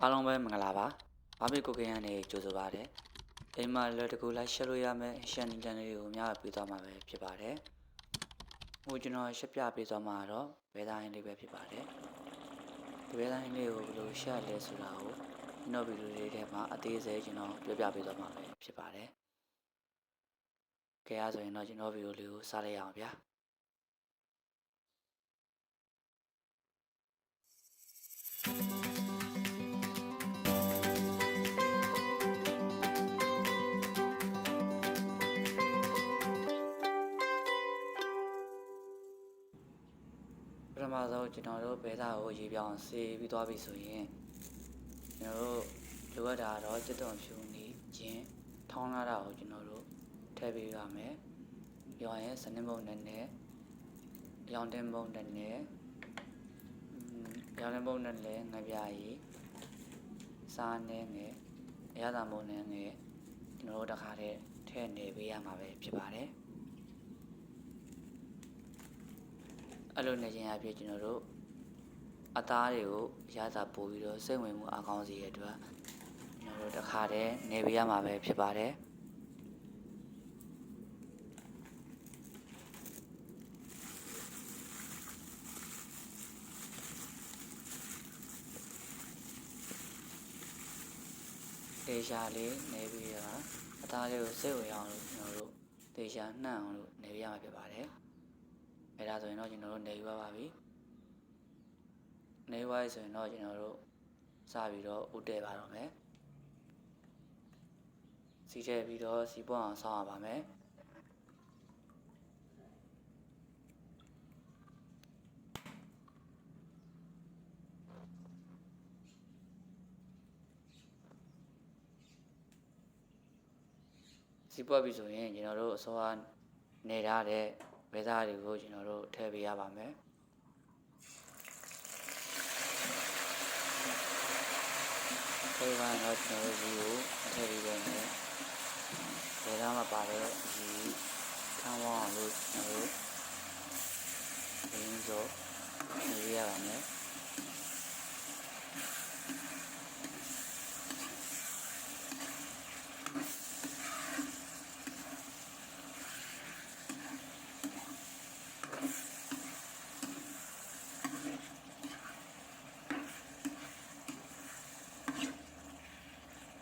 အားလုံးပဲမင်္ဂလာပါဘာဖြစ်ကိုကင်းရနေကြိုဆိုပါတယ်အိမ်မှာလွယ်တကူလိုက်ရှက်လို့ရမယ်ရှက်နီတန်လေးကိုများပြသွားမှာပဲဖြစ်ပါတယ်ဟိုကျွန်တော်ရှက်ပြပေးသွားမှာတော့ဘဲသားရင်းလေးပဲဖြစ်ပါတယ်ဒီဘဲသားရင်းလေးကိုဘယ်လိုရှက်လဲဆိုတာကိုကျွန်တော်ဗီဒီယိုလေးထဲမှာအသေးစိတ်ကျွန်တော်ပြောပြပေးသွားမှာပဲဖြစ်ပါတယ်ကဲအားဆိုရင်တော့ကျွန်တော်ဗီဒီယိုလေးကိုစလိုက်ရအောင်ဗျာပထမဆုံးကျွန်တော်တို့ဘဲသားကိုရေးပြောင်းဆေးပြီးသွားပြီဆိုရင်ကျွန်တော်တို့လိုအပ်တာတော့စစ်တုံဖြူနေခြင်းထောင်းလာတာကိုကျွန်တော်တို့ထည့်ပေးရမယ်ပြီးရင်စနစ်မုံနဲ့ရောင်တင်မုံနဲ့ရောင်တင်မုံနဲ့ငပြားရီစားနဲ့ငယ်အရသာမုံနဲ့ငယ်ကျွန်တော်တို့တခါတည်းထည့်နေပေးရမှာပဲဖြစ်ပါတယ်အဲ့လိုနေခြင်းအဖြစ်ကျွန်တော်တို့အသားတွေကိုရသာပို့ပြီးတော့စိတ်ဝင်မှုအကောင်းစေရတဲ့အတွက်ကျွန်တော်တို့တစ်ခါတည်းနေပေးရမှာပဲဖြစ်ပါတယ်တေချာလေးနေပြီးတော့အသားလေးကိုစိတ်ဝင်အောင်လို့ကျွန်တော်တို့တေချာနှံ့အောင်လို့နေပေးရမှာဖြစ်ပါတယ်အဲ့ဒါဆိုရင်တော့ကျွန်တော်တို့နေယူပါပြီနေဝိုင်းဆိုရင်တော့ကျွန်တော်တို့စပြီးတော့ဥတည်ပါတော့မယ်စီထည့်ပြီးတော့စီပွားအောင်ဆောင်းရပါမယ်စီပွားပြီဆိုရင်ကျွန်တော်တို့အစောကနေထားတဲ့ဘဲသားတွေကိုကျွန်တော်တို့ထည့်ပေးရပါမယ်ဒီကတော့ကျွန်တော်တို့ဒီကိုထည့်ပေးပါမယ်ဘဲသားမှာပါတဲ့ဒီခံဝအောင်လို့ကျွန်တော်တို့ရင်းစောနေရပါမယ်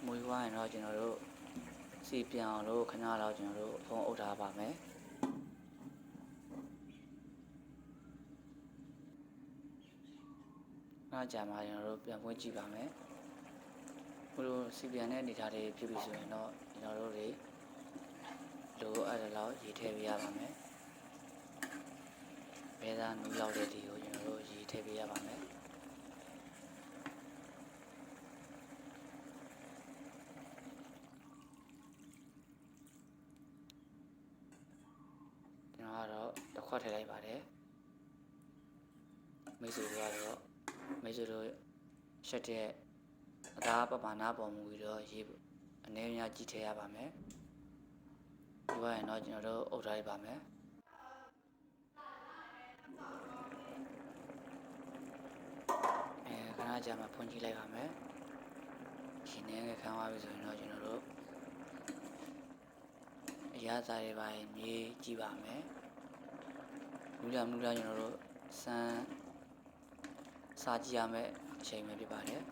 မွေးဝိုင်းတော့ကျွန်တော်တို့စီပြောင်လို့ခဏတော့ကျွန်တော်တို့ဖုံးအုပ်ထားပါမယ်နောက်ကြမှာကျွန်တော်တို့ပြန်ပွင့်ကြည့်ပါမယ်ဘလို့စီပြန်တဲ့အနေထားလေးဖြစ်ပြီဆိုရင်တော့ကျွန်တော်တို့တွေလိုအဲ့ဒါလောက်ရေးထည့်ပေးရပါမယ်ဘဲသားနူးလောက်တဲ့ဒီကိုကျွန်တော်တို့ရေးထည့်ပေးရပါမယ်ကျွန်တော်ကတော့တစ်ခွက်ထည့်လိုက်ပါတယ်မိတ်ဆွေတို့ကတော့မိတ်ဆွေတို့ရှက်တဲ့အသားပမာဏပေါ်မူပြီးတော့ရေးအနေများကြည့်ထည့်ရပါမယ်ဒီဘက်ရင်တော့ကျွန်တော်တို့အုပ်ထားလိုက်ပါမယ်ခဏကြာမှဖွင့်ကြည့်လိုက်ပါမယ်ရှင်နေငယ်ခံသွားပြီဆိုရင်တော့ကျွန်တော်တို့အရာသားတွေပါမြေးကြည့်ပါမယ်မူလာကျွန်တော်တို့စမ်းစားကြည့်ရမယ်အချိန်ပဲဖြစ်ပါတယ်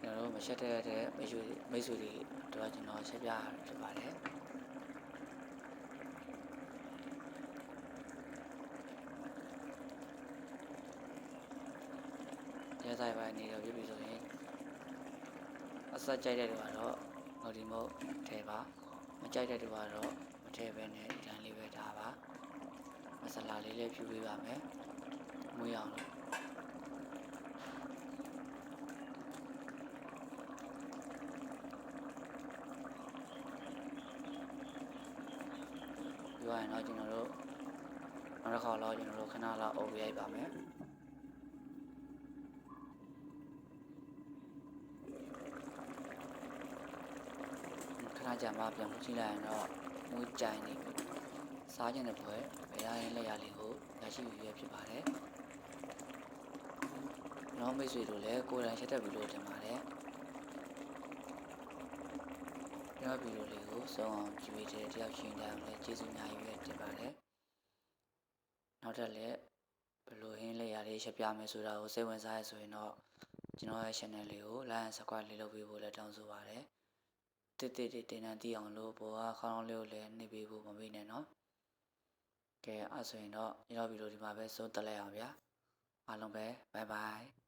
ကျွန်တော်တို့မရှက်တဲ့မိတ်ဆွေတွေတော့ကျွန်တော်ဆက်ပြဖြစ်ပါတယ်ရဲဆိုင်ပိုင်းနေတော့ပြပြီဆိုရင်အဆက်ကြိုက်တဲ့တွေကတော့ဟိုဒီမို့ထဲပါမကြိုက်တဲ့တွေကတော့မထဲပဲနဲ့ဒီတိုင်းလေးပဲထားပါမဆလာလေးလည်းဖြူပေးပါမယ်မွေးအောင်လို့ပြောရရင်တော့ကျွန်တော်တို့နောက်တစ်ခါတော့ကျွန်တော်တို့ခဏလောက်အုပ်ရိုက်ပါမယ်ခဏကြာမှပြန်ကြည့်လိုက်ရင်တော့မွေးကြိုင်နေပြီစားခြင်းတဲ့ဘွယ်ဘယ်ရရင်လက်ရလေးကိုရရှိရဖြစ်ပါတယ် ကျွန်တော်မိတ်ဆွေတို့လည်းကိုယ်တိုင်ချက်တက်ပြီးလို့တင်ပါတယ်ကျွန်တော်ဗီဒီယိုလေးကိုဆုံးအောင်ကြည့်ပေးတဲ့တယောက်ချင်းတယောက်လည်းကျေးဇူးများကြီးပဲတင်ပါတယ်နောက်ထပ်လည်းဘယ်လိုဟင်းလေးရာလေးချက်ပြမယ်ဆိုတာကိုစိတ်ဝင်စားရဆိုရင်တော့ကျွန်တော်ရဲ့ channel လေးကို like and subscribe လေးလုပ်ပေးဖို့လည်းတောင်းဆိုပါတယ်တစ်တင်တန်းတီးအောင်လို့ဘောကခေါင်းလေးကိုလည်းနှိပ်ပေးဖို့မမေ့နဲ့နော်ကဲအဲ့ဆိုရင်တော့ကျွန်တော်ဗီဒီယိုဒီမှာပဲဆုံးသက်လိုက်အောင်ဗျာအားလုံးပဲ bye bye